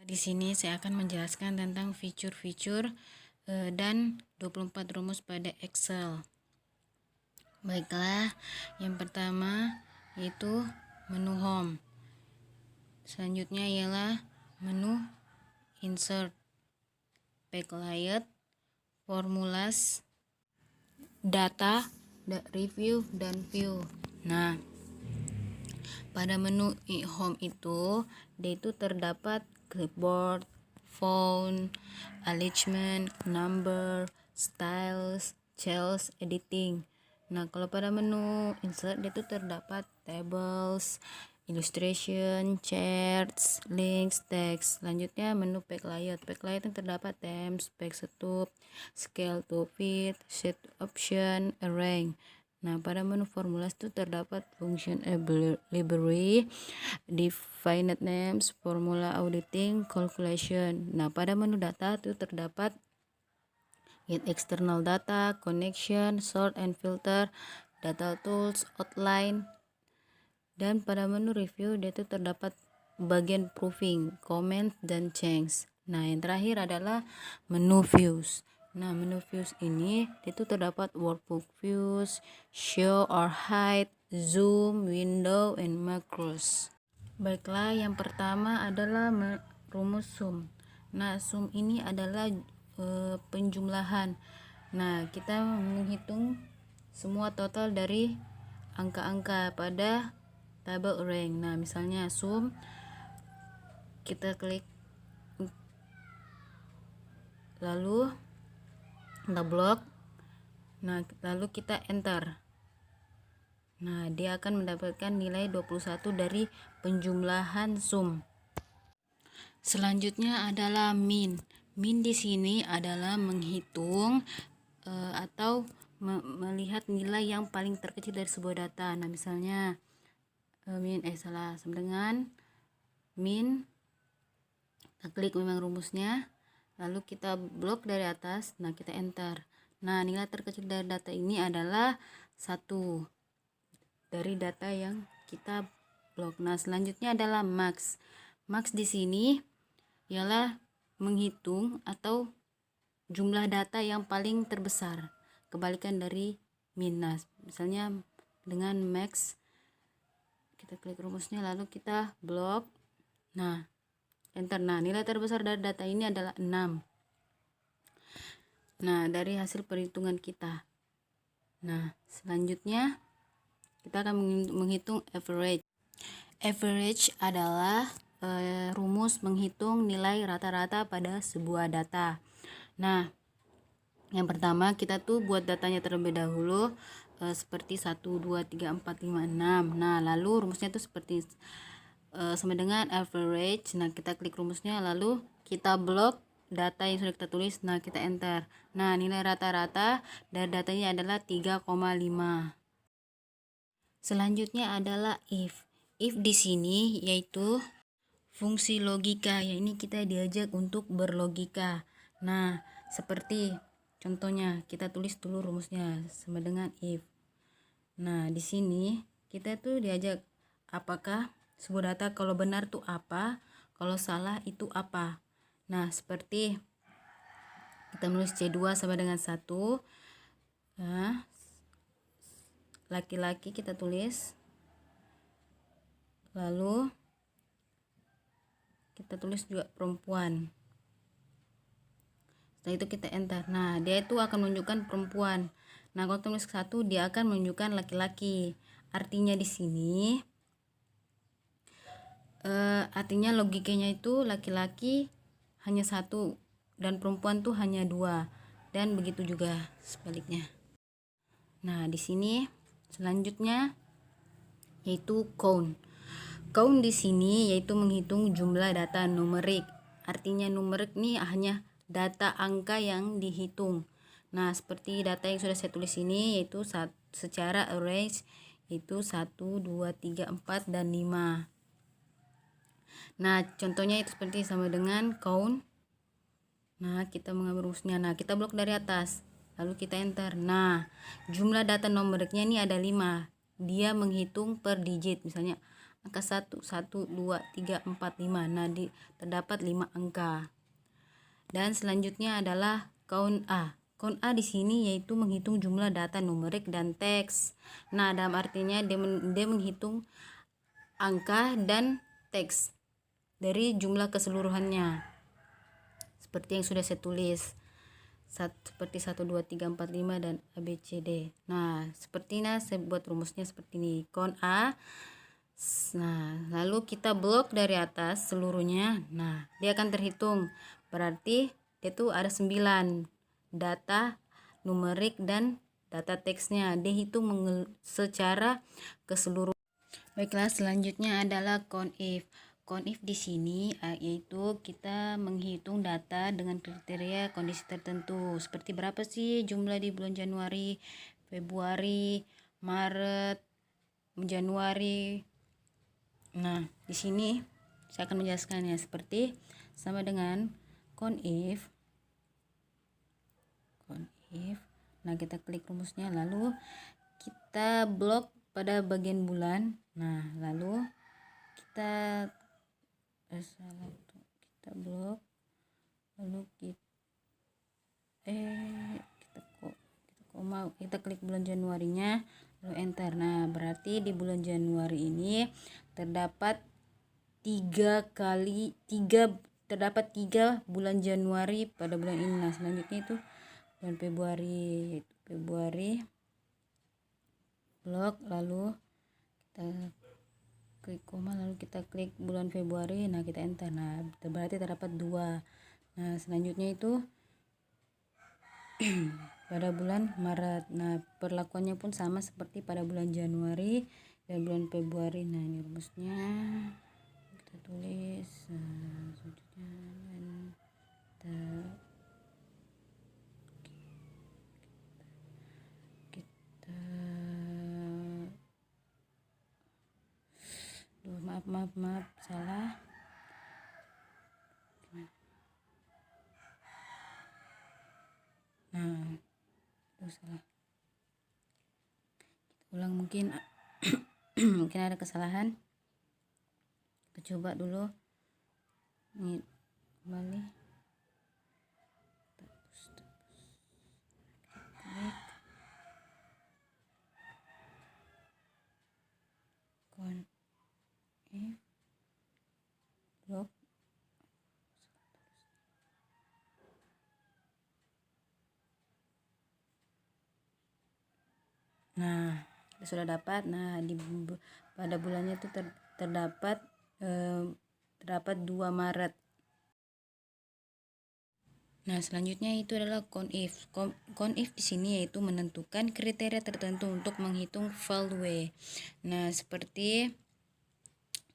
Di sini saya akan menjelaskan tentang fitur-fitur dan 24 rumus pada Excel. Baiklah, yang pertama yaitu menu home. Selanjutnya ialah menu insert, backlight, formulas, data, review, dan view. Nah, pada menu home itu dia itu terdapat clipboard, font, alignment, number, styles, cells, editing. Nah, kalau pada menu insert dia itu terdapat tables, illustration, charts, links, text. Selanjutnya menu backlight. Backlight yang terdapat themes, backstop, scale to fit, set option, arrange. Nah, pada menu formulas itu terdapat function library, definite names, formula auditing, calculation. Nah, pada menu data itu terdapat get external data, connection, sort and filter, data tools, outline. Dan pada menu review dia itu terdapat bagian proving, comment, dan change. Nah, yang terakhir adalah menu views. Nah, menu views ini itu terdapat workbook views, show or hide, zoom, window, and macros. Baiklah, yang pertama adalah rumus sum. Nah, sum ini adalah penjumlahan. Nah, kita menghitung semua total dari angka-angka pada tabel rank. Nah, misalnya sum, kita klik lalu kita blok. Nah, lalu kita enter. Nah, dia akan mendapatkan nilai 21 dari penjumlahan sum. Selanjutnya adalah min. Min di sini adalah menghitung atau melihat nilai yang paling terkecil dari sebuah data. Nah, misalnya sama dengan min, kita klik memang rumusnya, lalu kita blok dari atas. Nah, kita enter. Nah, nilai terkecil dari data ini adalah 1 dari data yang kita blok. Nah, selanjutnya adalah max. Max di sini ialah menghitung atau jumlah data yang paling terbesar, kebalikan dari min. Nah, misalnya dengan max, kita klik rumusnya lalu kita blok. Nah, enter. Nah, nilai terbesar dari data ini adalah 6. Nah, dari hasil perhitungan kita. Nah, selanjutnya kita akan menghitung average. Average adalah rumus menghitung nilai rata-rata pada sebuah data. Nah, yang pertama kita tuh buat datanya terlebih dahulu seperti 1, 2, 3, 4, 5, 6. Nah, lalu rumusnya itu seperti sama dengan average. Nah, kita klik rumusnya lalu kita blok data yang sudah kita tulis. Nah, kita enter. Nah, nilai rata-rata dari datanya adalah 3,5. Selanjutnya adalah if. If di sini yaitu fungsi logika, ya ini kita diajak untuk berlogika. Nah, seperti contohnya kita tulis dulu rumusnya sama dengan if. Nah, di sini kita tuh diajak apakah sebuah data kalau benar tuh apa, kalau salah itu apa. Nah, seperti kita menulis C2 sama dengan 1. Nah, laki-laki kita tulis, lalu kita tulis juga perempuan. Setelah itu kita enter. Nah, dia itu akan menunjukkan perempuan. Nah, kalau tulis 1 dia akan menunjukkan laki-laki. Artinya di sini artinya logikanya itu laki-laki hanya 1 dan perempuan tuh hanya 2, dan begitu juga sebaliknya. Nah, di sini selanjutnya yaitu count. Count di sini yaitu menghitung jumlah data numerik. Artinya numerik ini hanya data angka yang dihitung. Nah, seperti data yang sudah saya tulis ini yaitu secara arrange yaitu 1, 2, 3, 4, dan 5. Nah, contohnya itu seperti sama dengan count. Nah, kita mengambil rumusnya. Nah, kita blok dari atas. Lalu kita enter. Nah, jumlah data numeriknya ini ada 5. Dia menghitung per digit. Misalnya angka 1, 1, 2, 3, 4, 5. Nah, terdapat 5 angka. Dan selanjutnya adalah count A. Count A di sini yaitu menghitung jumlah data numerik dan teks. Nah, dalam artinya dia menghitung angka dan teks dari jumlah keseluruhannya. Seperti yang sudah saya tulis. Seperti 1, 2, 3, 4, 5 dan ABCD. Nah, sepertinya saya buat rumusnya seperti ini. Count A. Nah, lalu kita blok dari atas seluruhnya. Nah, dia akan terhitung. Berarti itu ada 9 data numerik dan data teksnya. Dia hitung secara keseluruhan. Baiklah, selanjutnya adalah count if. Count if di sini yaitu kita menghitung data dengan kriteria kondisi tertentu. Seperti berapa sih jumlah di bulan Januari, Februari, Maret, Januari. Nah, di sini saya akan menjelaskannya seperti sama dengan count if. Nah, kita klik rumusnya, lalu kita blok pada bagian bulan. Nah, lalu kita blok, lalu kita klik bulan Januarinya, lalu enter. Nah, berarti di bulan Januari ini terdapat 3 bulan Januari pada bulan ini. Nah, selanjutnya itu bulan Februari blok, lalu kita klik koma, lalu kita klik bulan Februari. Nah, kita enter. Nah, berarti terdapat 2. Nah, selanjutnya itu pada bulan Maret. Nah, perlakuannya pun sama seperti pada bulan Januari dan bulan Februari. Nah, ini rumusnya kita tulis. Selanjutnya maaf salah. Nah, itu salah. Kita ulang, mungkin mungkin ada kesalahan. Kita coba dulu. Ini kembali. Blok. Nah, kita sudah dapat. Nah, pada bulannya itu terdapat 2 Maret. Nah, selanjutnya itu adalah count if. Count if di sini yaitu menentukan kriteria tertentu untuk menghitung value. Nah, seperti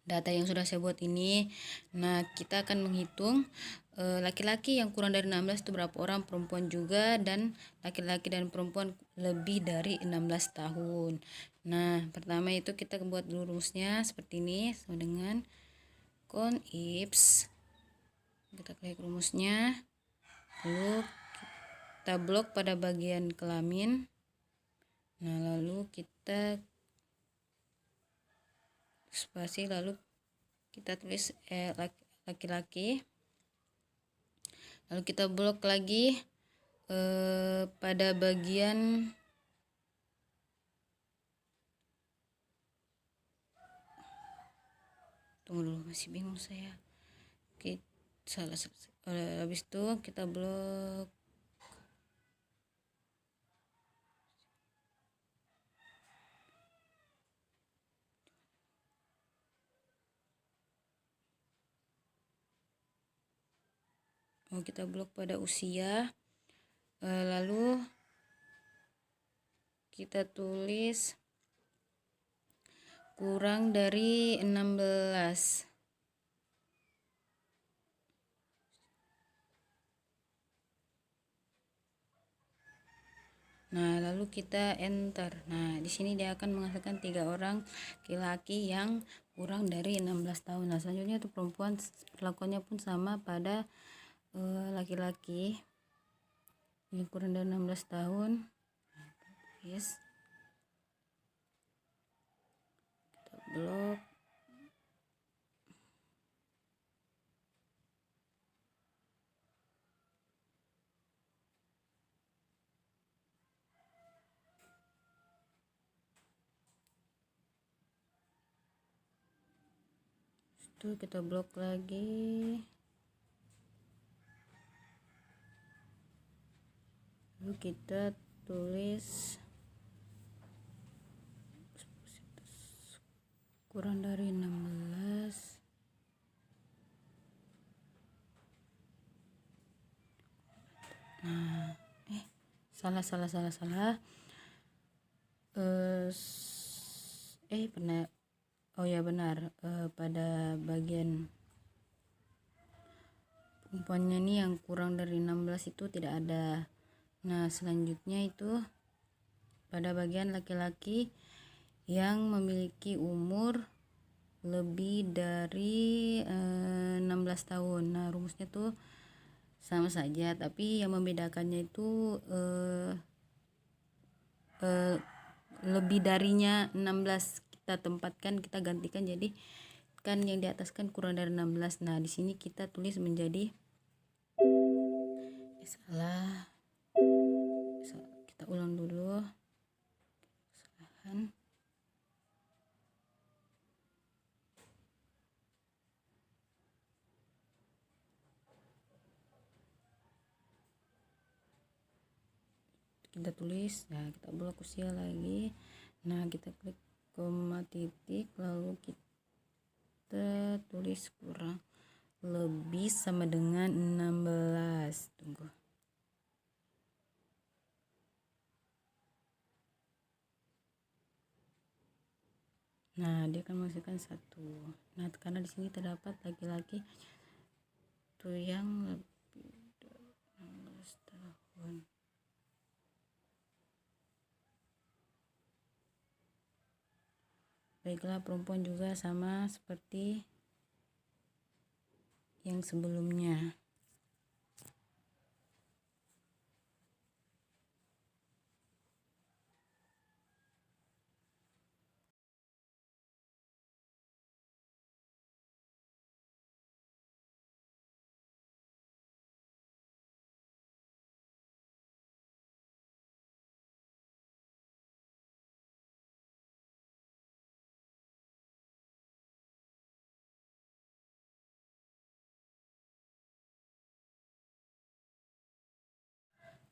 data yang sudah saya buat ini. Nah, kita akan menghitung laki-laki yang kurang dari 16 itu berapa orang, perempuan juga, dan laki-laki dan perempuan lebih dari 16 tahun. Nah, pertama itu kita buat dulu rumusnya seperti ini, sama dengan count ifs. Kita klik rumusnya, lalu kita blok pada bagian kelamin. Nah, lalu kita spasi, lalu kita tulis laki-laki, lalu kita blok lagi pada bagian tunggu dulu, masih bingung saya. Oke, salah. Habis itu kita blok pada usia, lalu kita tulis kurang dari 16. Nah, lalu kita enter. Nah, di sini dia akan menghasilkan 3 orang laki-laki yang kurang dari 16 tahun. Nah, selanjutnya itu perempuan, perlakuannya pun sama pada laki-laki yang kurang dari 16 tahun. Yes. Kita blok. itu kita blok lagi. Lalu kita tulis kurang dari 16. Nah, salah. Pernah, oh ya benar, pada bagian perempuannya nih yang kurang dari 16 itu tidak ada. Nah, selanjutnya itu pada bagian laki-laki yang memiliki umur lebih dari 16 tahun. Nah, rumusnya tuh sama saja, tapi yang membedakannya itu lebih darinya 16 kita tempatkan, kita gantikan, jadi kan yang di atas kan kurang dari 16. Nah, di sini kita tulis menjadi salah. Kita ulang dulu. Kesalahan. Kita tulis, nah kita blok usia lagi. Nah, kita klik koma titik, lalu kita tulis kurang lebih sama dengan 16. Tunggu. Nah, dia akan menghasilkan 1. Nah, karena di sini terdapat laki-laki tuh yang lebih dari 16 tahun. Baiklah, perempuan juga sama seperti yang sebelumnya.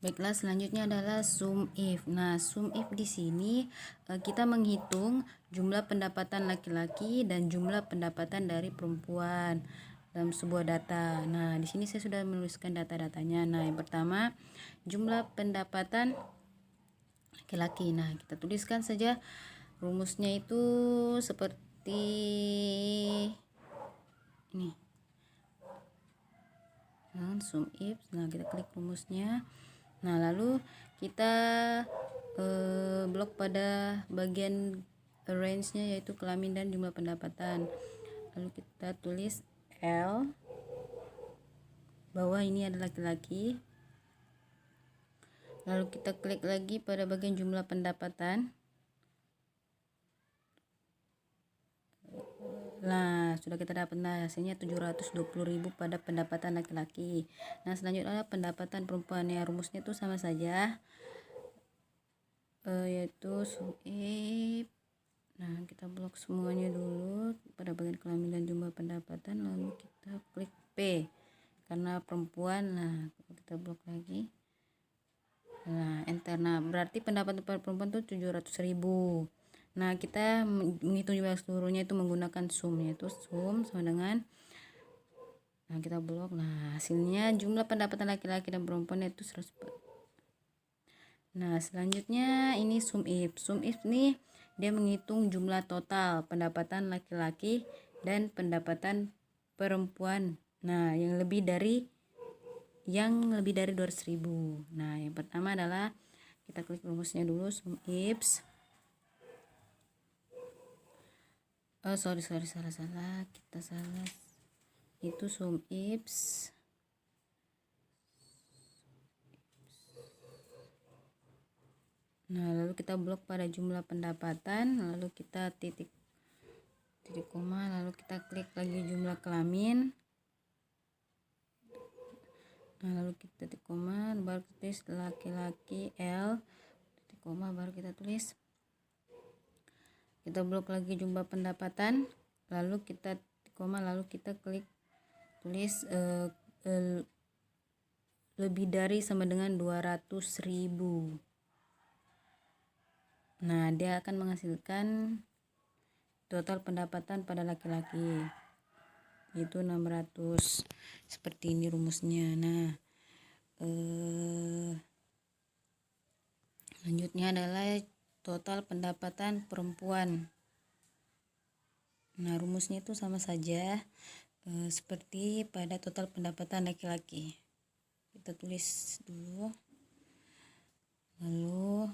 Baiklah, selanjutnya adalah sum if. Nah, sum if di sini kita menghitung jumlah pendapatan laki-laki dan jumlah pendapatan dari perempuan dalam sebuah data. Nah, di sini saya sudah menuliskan data-datanya. Nah, yang pertama jumlah pendapatan laki-laki. Nah, kita tuliskan saja rumusnya itu seperti ini. Nah, sum if. Nah, kita klik rumusnya. Nah, lalu kita blok pada bagian range-nya, yaitu kelamin dan jumlah pendapatan. Lalu kita tulis L, bahwa ini adalah laki-laki. Lalu kita klik lagi pada bagian jumlah pendapatan. Nah, sudah kita dapat, nah hasilnya 720.000 pada pendapatan laki-laki. Nah, selanjutnya adalah pendapatan perempuan. Ya, rumusnya itu sama saja, yaitu sum if. Nah, kita blok semuanya dulu pada bagian kelamin dan jumlah pendapatan, lalu kita klik P karena perempuan. Nah, kita blok lagi. Nah, enter. Nah, berarti pendapatan perempuan itu 700.000. Nah, kita menghitung jumlah seluruhnya itu menggunakan sum, yaitu sum sama dengan, nah kita blok. Nah, hasilnya jumlah pendapatan laki-laki dan perempuan itu 100. Nah, selanjutnya ini sum if. Sum if nih dia menghitung jumlah total pendapatan laki-laki dan pendapatan perempuan. Nah, yang lebih dari 200.000. Nah, yang pertama adalah kita klik rumusnya dulu, sum if. Salah. Kita salah. Itu sum if. Nah, lalu kita blok pada jumlah pendapatan, lalu kita titik koma, lalu kita klik lagi jumlah kelamin. Nah, lalu kita titik koma, baru kita tulis laki-laki L, titik koma, baru kita tulis. Kita blok lagi jumlah pendapatan, lalu kita titik koma, lalu kita klik tulis lebih dari sama dengan 200.000. Nah, dia akan menghasilkan total pendapatan pada laki-laki itu 600. Seperti ini rumusnya. Nah, selanjutnya adalah total pendapatan perempuan. Nah, rumusnya itu sama saja seperti pada total pendapatan laki-laki. Kita tulis dulu, lalu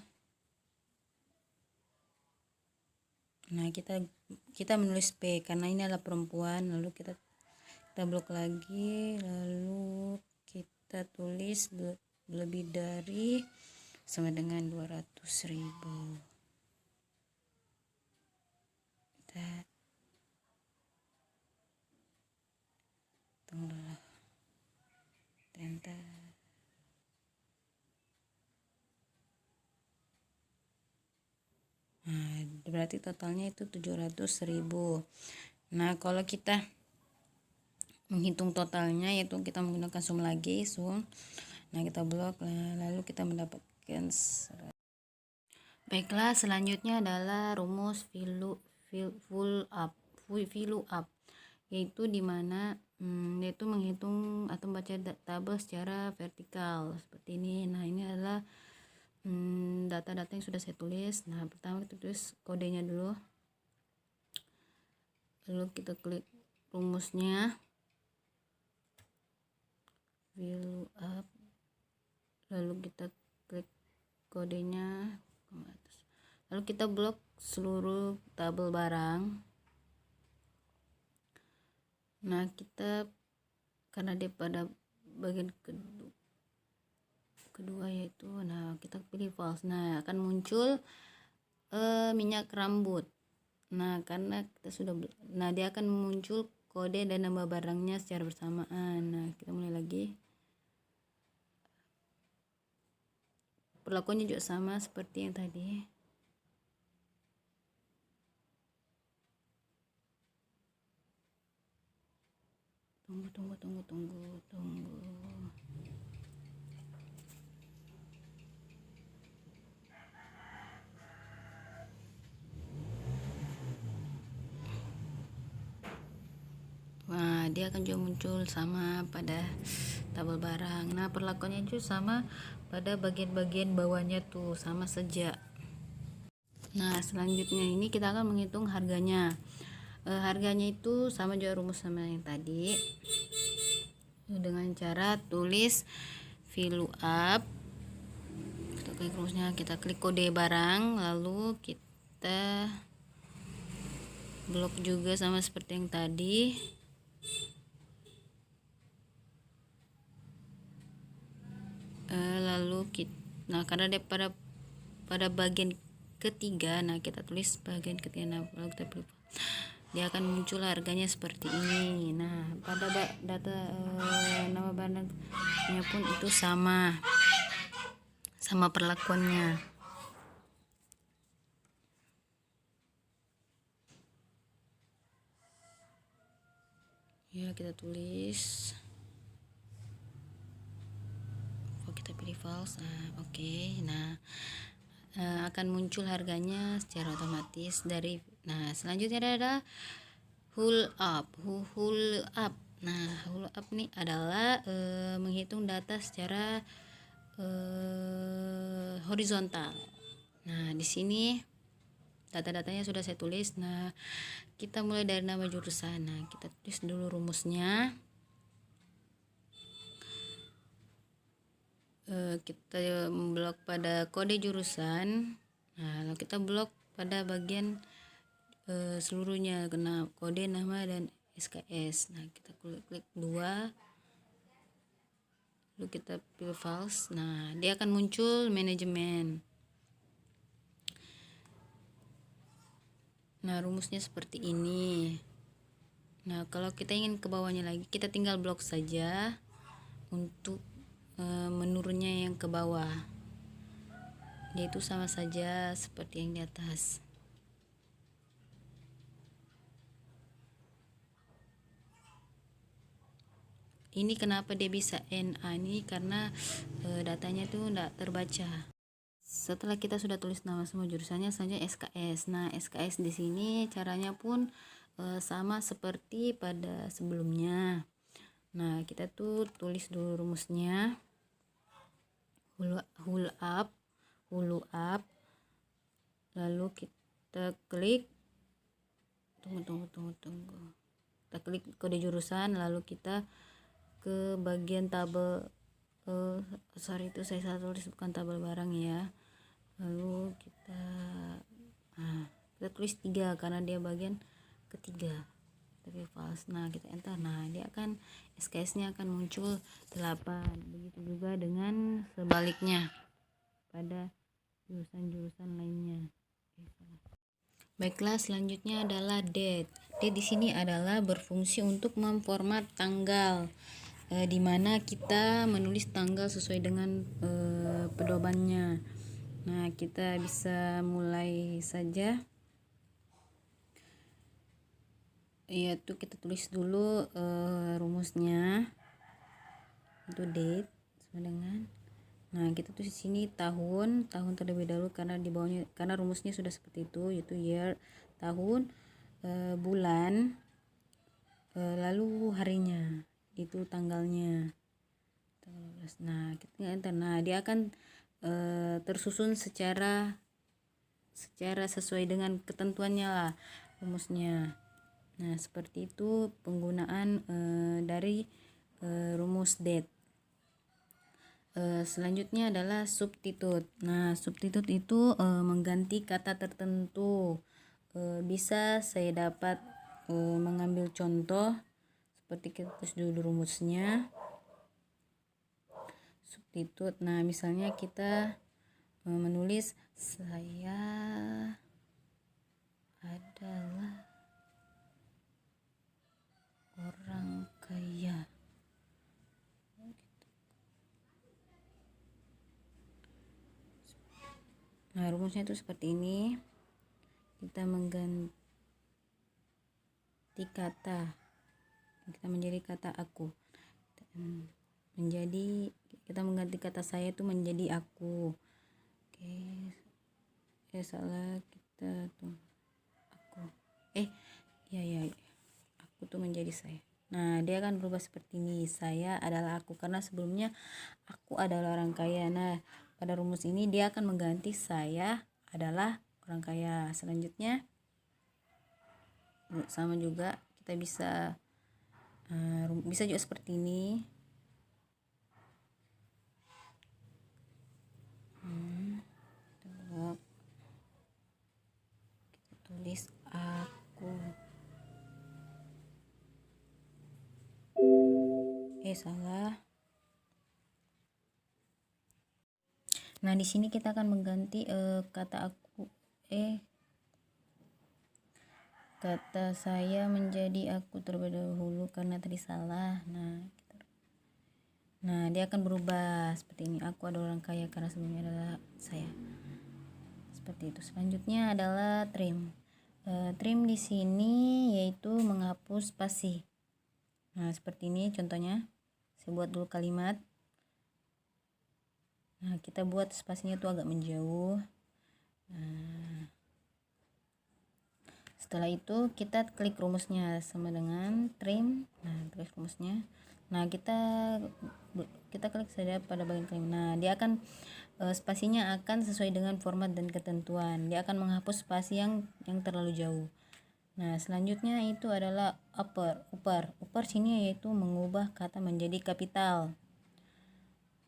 nah kita menulis P karena ini adalah perempuan, lalu kita blok lagi, lalu kita tulis lebih dari sama dengan 200.000. Kita tunggu dulu, enter. Nah, berarti totalnya itu 700.000. Nah, kalau kita menghitung totalnya, yaitu kita menggunakan sum lagi, sum. Nah, kita blok, lalu kita mendapatkan. Baiklah, selanjutnya adalah rumus fill up, yaitu dimana yaitu menghitung atau membaca tabel secara vertikal seperti ini. Nah, ini adalah data-data yang sudah saya tulis. Nah, pertama kita tulis kodenya dulu, lalu kita klik rumusnya fill up, lalu kita klik kodenya, lalu kita blok seluruh tabel barang. Nah, kita karena dia pada bagian kedua yaitu, nah kita pilih false. Nah, akan muncul minyak rambut. Nah, karena kita sudah dia akan muncul kode dan nama barangnya secara bersamaan. Nah, kita mulai lagi. Perlakuannya juga sama seperti yang tadi. Tunggu. Nah, dia akan juga muncul sama pada tabel barang. Nah, perlakuannya juga sama pada bagian-bagian bawahnya tuh, sama saja. Nah, selanjutnya ini kita akan menghitung harganya. Harganya itu sama juga rumus sama yang tadi, dengan cara tulis fill up. Kita klik rumusnya, kita klik kode barang, lalu kita blok juga sama seperti yang tadi. Lalu karena dia pada bagian ketiga, nah kita tulis bagian ketiga. Nah, lalu kita pilih, dia akan muncul harganya seperti ini. Nah, pada data nama barangnya pun itu sama perlakuannya. Ya, kita tulis, kita pilih false. Oke. Nah, akan muncul harganya secara otomatis dari. Nah, selanjutnya ada hull up. Nah, hull up nih adalah menghitung data secara horizontal. Nah, di sini data-datanya sudah saya tulis. Nah, kita mulai dari nama jurusan. Nah, kita tulis dulu rumusnya. Kita blok pada kode jurusan. Nah, lalu kita blok pada bagian seluruhnya, kena kode, nama, dan SKS. Nah, kita klik 2, lalu kita pilih false. Nah, dia akan muncul manajemen. Nah, rumusnya seperti ini. Nah, kalau kita ingin ke bawahnya lagi, kita tinggal blok saja untuk menurunnya yang ke bawah. Dia itu sama saja seperti yang di atas. ini kenapa dia bisa NA ini karena datanya tuh enggak terbaca. Setelah kita sudah tulis nama semua jurusannya, selanjutnya SKS. Nah, SKS di sini caranya pun sama seperti pada sebelumnya. Nah, kita tuh tulis dulu rumusnya. Hulu up, lalu kita klik tunggu. Kita klik kode jurusan, lalu kita ke bagian tabel itu saya salah tulis, bukan tabel barang ya. Lalu kita tulis 3 karena dia bagian ketiga, tapi false. Nah, kita enter. Nah, dia akan SKS-nya akan muncul 8. Begitu juga dengan sebaliknya pada jurusan-jurusan lainnya. Baiklah, selanjutnya adalah date. Date di sini adalah berfungsi untuk memformat tanggal, di mana kita menulis tanggal sesuai dengan pedomannya. Nah, kita bisa mulai saja. Yaitu kita tulis dulu rumusnya. Itu date sama dengan. Nah, kita tulis di sini tahun terlebih dahulu karena di bawahnya, karena rumusnya sudah seperti itu, yaitu year, tahun, bulan, lalu harinya, itu tanggalnya. Nah, kita enter. Nah, dia akan tersusun secara sesuai dengan ketentuannya lah rumusnya. Nah, seperti itu penggunaan dari rumus date. Selanjutnya adalah substitute. Nah, substitute itu mengganti kata tertentu. Bisa saya dapat mengambil contoh seperti kita tulis dulu rumusnya. Substitute. Nah, misalnya kita menulis saya adalah orang kaya. Nah, rumusnya itu seperti ini. Kita mengganti kata, kita menjadi kata aku, kita mengganti kata saya itu menjadi aku. Oke, salah, kita tuh aku aku tuh menjadi saya. Nah, dia akan berubah seperti ini. Saya adalah aku, karena sebelumnya aku adalah orang kaya. Nah, pada rumus ini dia akan mengganti saya adalah orang kaya. Selanjutnya sama juga, kita bisa juga seperti ini. Kita tulis aku. Salah. Nah, di sini kita akan mengganti kata aku kata saya menjadi aku terlebih dahulu karena tadi salah. Nah, dia akan berubah seperti ini. Aku adalah orang kaya karena sebelumnya adalah saya. Seperti itu. Selanjutnya adalah trim. Trim di sini yaitu menghapus spasi. Nah, seperti ini contohnya. Saya buat dulu kalimat. Nah, kita buat spasinya tuh agak menjauh. Nah, setelah itu kita klik rumusnya sama dengan trim. Nah, klik rumusnya. Nah, kita klik saja pada bagian kalimat. Nah, dia akan spasinya akan sesuai dengan format dan ketentuan. Dia akan menghapus spasi yang terlalu jauh. Nah, selanjutnya itu adalah upper sini yaitu mengubah kata menjadi kapital.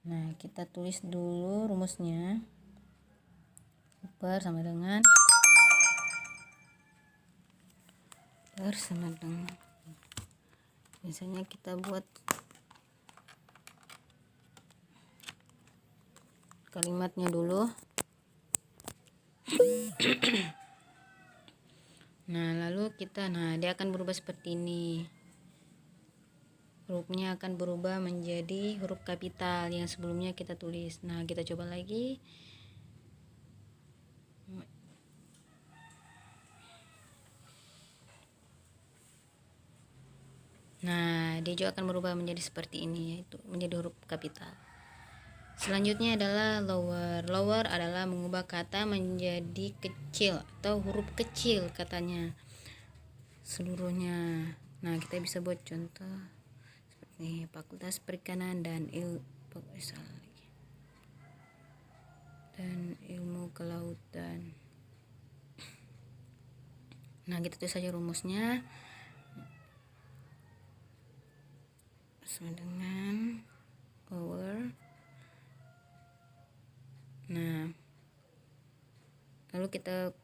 Nah, kita tulis dulu rumusnya. Upper sama dengan misalnya kita buat kalimatnya dulu. Nah, lalu dia akan berubah seperti ini. Hurufnya akan berubah menjadi huruf kapital yang sebelumnya kita tulis. Nah, kita coba lagi. Nah, dia juga akan berubah menjadi seperti ini, yaitu menjadi huruf kapital. Selanjutnya adalah lower. Lower adalah mengubah kata menjadi kecil atau huruf kecil katanya seluruhnya. Nah, kita bisa buat contoh seperti Fakultas Perikanan dan Ilmu Kelautan. Nah, kita tulis saja rumusnya sama dengan lower. Nah, lalu kita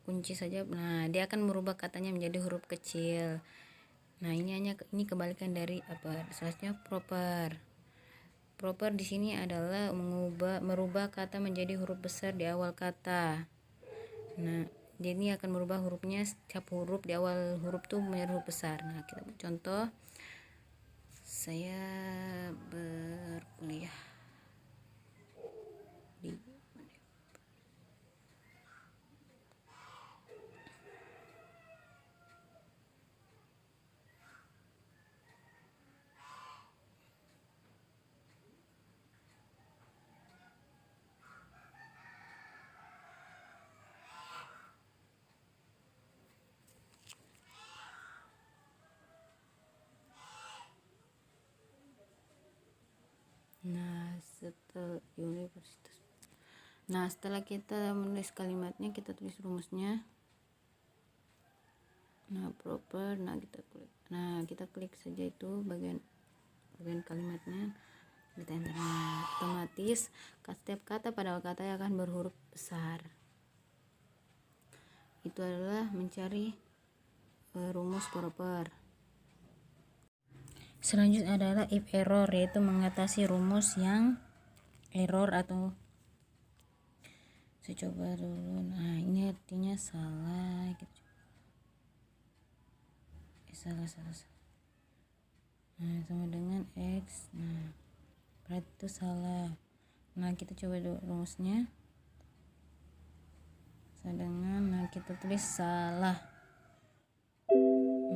kunci saja. Nah, dia akan merubah katanya menjadi huruf kecil. Nah, ini kebalikan dari apa? Selanjutnya proper. Proper di sini adalah merubah kata menjadi huruf besar di awal kata. Nah, jadi akan merubah hurufnya, setiap huruf di awal huruf tuh menjadi huruf besar. Nah, kita contoh, saya berkuliah di setelah universitas. Nah, setelah kita menulis kalimatnya, kita tulis rumusnya. Nah, proper. Nah, kita klik saja itu bagian kalimatnya, kita enter. Nah, otomatis setiap kata pada awal kata akan berhuruf besar. Itu adalah mencari rumus proper. Selanjutnya adalah if error, yaitu mengatasi rumus yang error atau saya coba dulu. Nah, ini artinya salah gitu. Salah. Nah, sama dengan X. Nah, berarti itu salah. Nah, kita coba dulu rumusnya. Sama dengan, nah kita tulis salah.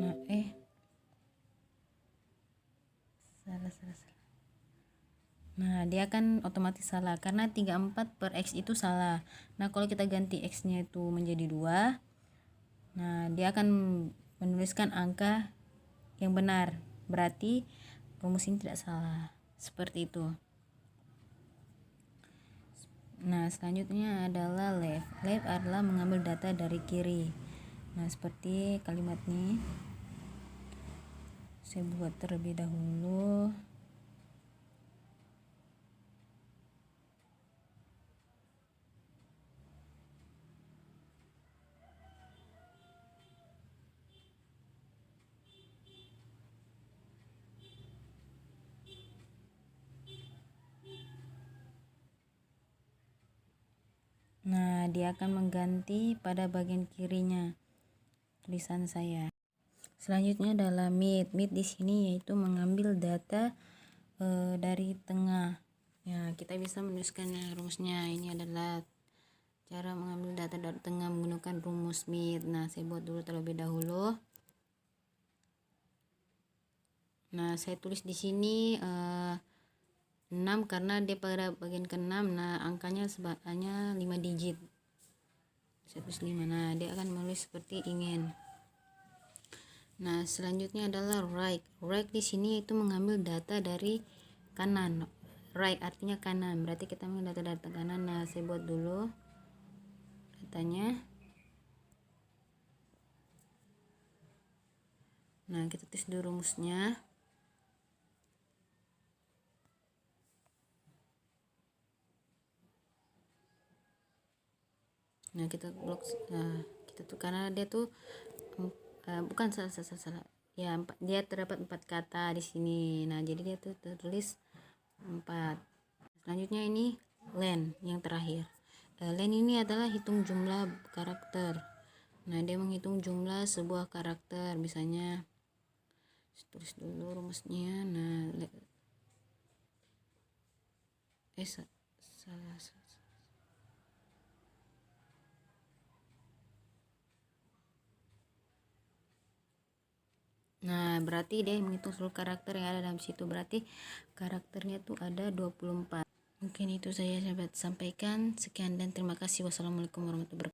Nah, salah. Nah, dia akan otomatis salah karena 34 per X itu salah. Nah, kalau kita ganti X nya itu menjadi 2, nah dia akan menuliskan angka yang benar, berarti rumus ini tidak salah. Seperti itu. Nah, selanjutnya adalah left. Left adalah mengambil data dari kiri. Nah, seperti kalimat ini, saya buat terlebih dahulu. Nah, dia akan mengganti pada bagian kirinya tulisan saya. Selanjutnya adalah mid. Mid di sini yaitu mengambil data dari tengah. Ya, kita bisa menuliskan rumusnya. Ini adalah cara mengambil data dari tengah menggunakan rumus mid. Nah, saya buat dulu terlebih dahulu. Nah, saya tulis di sini 6 karena dia pada bagian ke-6. Nah, angkanya hanya 5 digit. Saya tulis 5. Nah, dia akan menulis seperti ingin. Nah, selanjutnya adalah right. Right di sini itu mengambil data dari kanan. Right artinya kanan. Berarti kita mengambil data dari kanan. Nah, saya buat dulu datanya. Nah, kita tulis dulu rumusnya. Nah, kita blok. Nah, kita tuh karena dia tuh bukan salah. Ya, dia terdapat 4 kata di sini. Nah, jadi dia tuh tertulis 4. Selanjutnya ini len yang terakhir. Len ini adalah hitung jumlah karakter. Nah, dia menghitung jumlah sebuah karakter. Misalnya tulis dulu rumusnya. Nah, salah. Nah, berarti dia menghitung seluruh karakter yang ada dalam situ. Berarti karakternya tuh ada 24. Mungkin itu saja sahabat sampaikan. Sekian dan terima kasih. Wassalamualaikum warahmatullahi wabarakatuh.